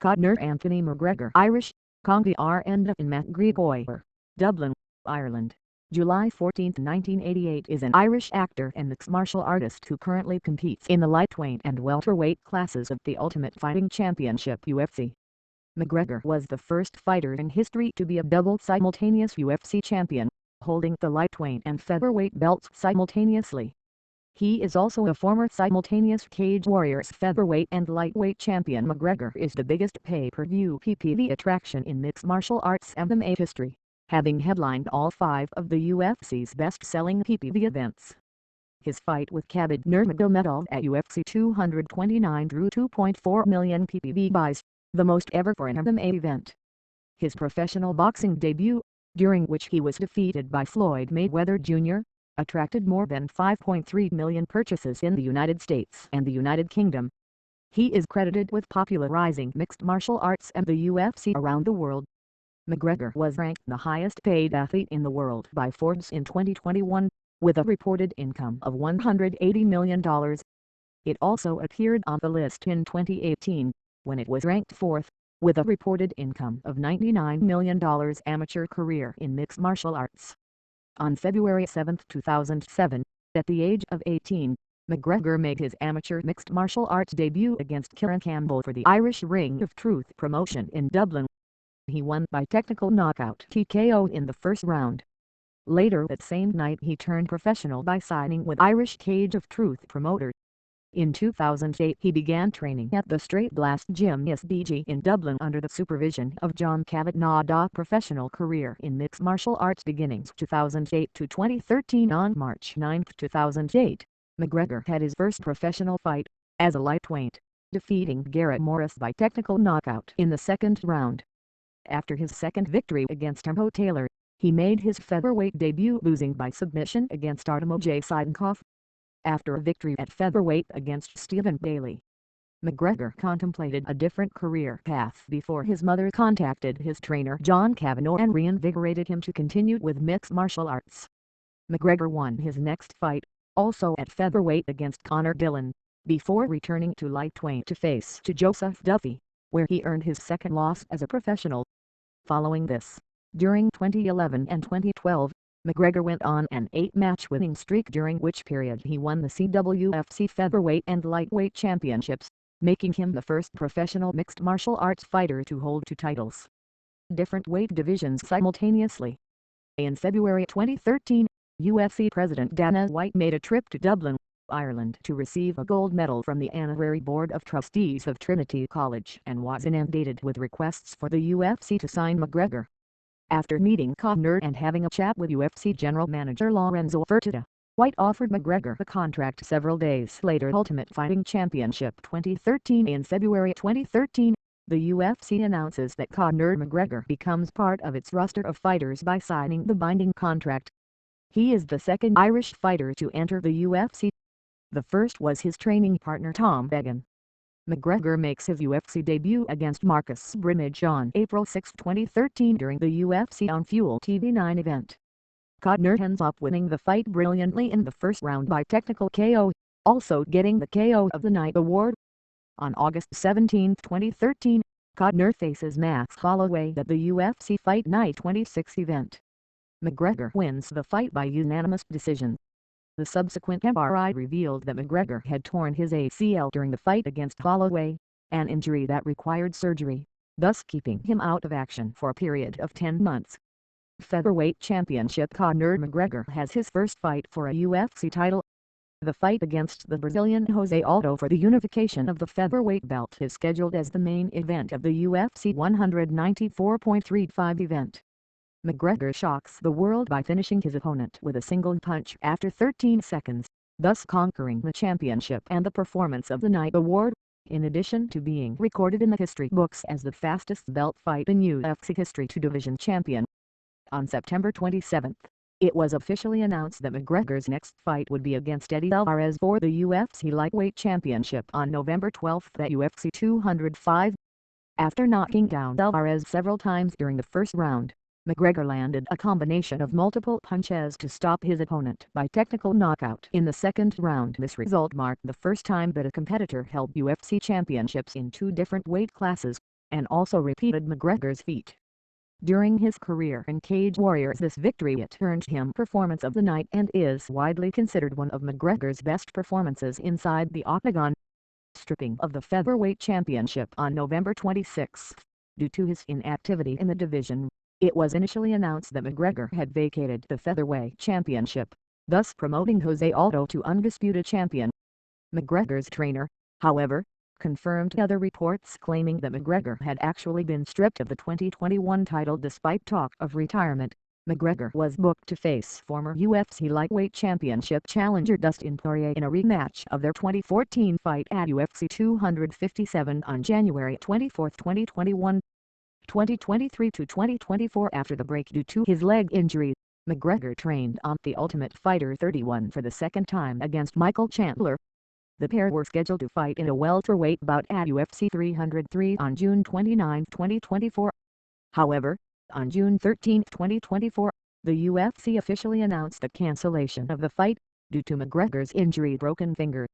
Conor Anthony McGregor, Irish, Conor and McGregor, Dublin, Ireland. July 14, 1988 is an Irish actor and mixed martial artist who currently competes in the lightweight and welterweight classes of the Ultimate Fighting Championship UFC. McGregor was the first fighter in history to be a double simultaneous UFC champion, holding the lightweight and featherweight belts simultaneously. He is also a former simultaneous Cage Warriors featherweight and lightweight champion. McGregor is the biggest pay-per-view PPV attraction in mixed martial arts MMA history, having headlined all 5 of the UFC's best-selling PPV events. His fight with Khabib Nurmagomedov at UFC 229 drew 2.4 million PPV buys, the most ever for an MMA event. His professional boxing debut, during which he was defeated by Floyd Mayweather Jr., attracted more than 5.3 million purchases in the United States and the United Kingdom. He is credited with popularizing mixed martial arts and the UFC around the world. McGregor was ranked the highest paid athlete in the world by Forbes in 2021, with a reported income of $180 million. It also appeared on the list in 2018, when it was ranked 4th, with a reported income of $99 million. Amateur career in mixed martial arts. On February 7, 2007, at the age of 18, McGregor made his amateur mixed martial arts debut against Kieran Campbell for the Irish Ring of Truth promotion in Dublin. He won by technical knockout TKO in the first round. Later that same night he turned professional by signing with Irish Cage of Truth promoter. In 2008 he began training at the Straight Blast Gym SBG in Dublin under the supervision of John Kavanagh. Professional career in mixed martial arts beginnings 2008 to 2013. On March 9, 2008, McGregor had his first professional fight, as a lightweight, defeating Garrett Morris by technical knockout in the second round. After his second victory against Tempo Taylor, he made his featherweight debut losing by submission against Artemij Sidenkov. After a victory at featherweight against Stephen Bailey, McGregor contemplated a different career path before his mother contacted his trainer John Kavanagh and reinvigorated him to continue with mixed martial arts. McGregor won his next fight, also at featherweight against Conor Dillon, before returning to lightweight to face Joseph Duffy, where he earned his second loss as a professional. Following this, during 2011 and 2012, McGregor went on an 8-match winning streak, during which period he won the CWFC featherweight and lightweight championships, making him the first professional mixed martial arts fighter to hold 2 titles, different weight divisions simultaneously. In February 2013, UFC President Dana White made a trip to Dublin, Ireland to receive a gold medal from the Honorary Board of Trustees of Trinity College and was inundated with requests for the UFC to sign McGregor. After meeting Conor and having a chat with UFC General Manager Lorenzo Fertitta, White offered McGregor a contract several days later. Ultimate Fighting Championship 2013. In February 2013, the UFC announces that Conor McGregor becomes part of its roster of fighters by signing the binding contract. He is the second Irish fighter to enter the UFC. The first was his training partner Tom Beggan. McGregor makes his UFC debut against Marcus Brimage on April 6, 2013 during the UFC on Fuel TV 9 event. Conor ends up winning the fight brilliantly in the first round by technical KO, also getting the KO of the Night award. On August 17, 2013, Conor faces Max Holloway at the UFC Fight Night 26 event. McGregor wins the fight by unanimous decision. The subsequent MRI revealed that McGregor had torn his ACL during the fight against Holloway, an injury that required surgery, thus keeping him out of action for a period of 10 months. Featherweight Championship. Conor McGregor has his first fight for a UFC title. The fight against the Brazilian Jose Aldo for the unification of the featherweight belt is scheduled as the main event of the UFC 194.35 event. McGregor shocks the world by finishing his opponent with a single punch after 13 seconds, thus conquering the championship and the Performance of the Night award, in addition to being recorded in the history books as the fastest belt fight in UFC history to division champion. On September 27, it was officially announced that McGregor's next fight would be against Eddie Alvarez for the UFC Lightweight Championship on November 12 at UFC 205. After knocking down Alvarez several times during the first round, McGregor landed a combination of multiple punches to stop his opponent by technical knockout in the second round. This result marked the first time that a competitor held UFC championships in 2 different weight classes. and also repeated McGregor's feat. During his career in Cage Warriors, this victory earned him Performance of the Night and is widely considered one of McGregor's best performances inside the octagon. Stripping of the featherweight championship on November 26. Due to his inactivity in the division, it was initially announced that McGregor had vacated the featherweight championship, thus promoting Jose Aldo to undisputed champion. McGregor's trainer, however, confirmed other reports claiming that McGregor had actually been stripped of the 2021 title despite talk of retirement. McGregor was booked to face former UFC lightweight championship challenger Dustin Poirier in a rematch of their 2014 fight at UFC 257 on January 24, 2021. 2023 to 2024. After the break due to his leg injury, McGregor trained on The Ultimate Fighter 31 for the second time against Michael Chandler. The pair were scheduled to fight in a welterweight bout at UFC 303 on June 29, 2024. However, on June 13, 2024, the UFC officially announced the cancellation of the fight, due to McGregor's injury broken finger.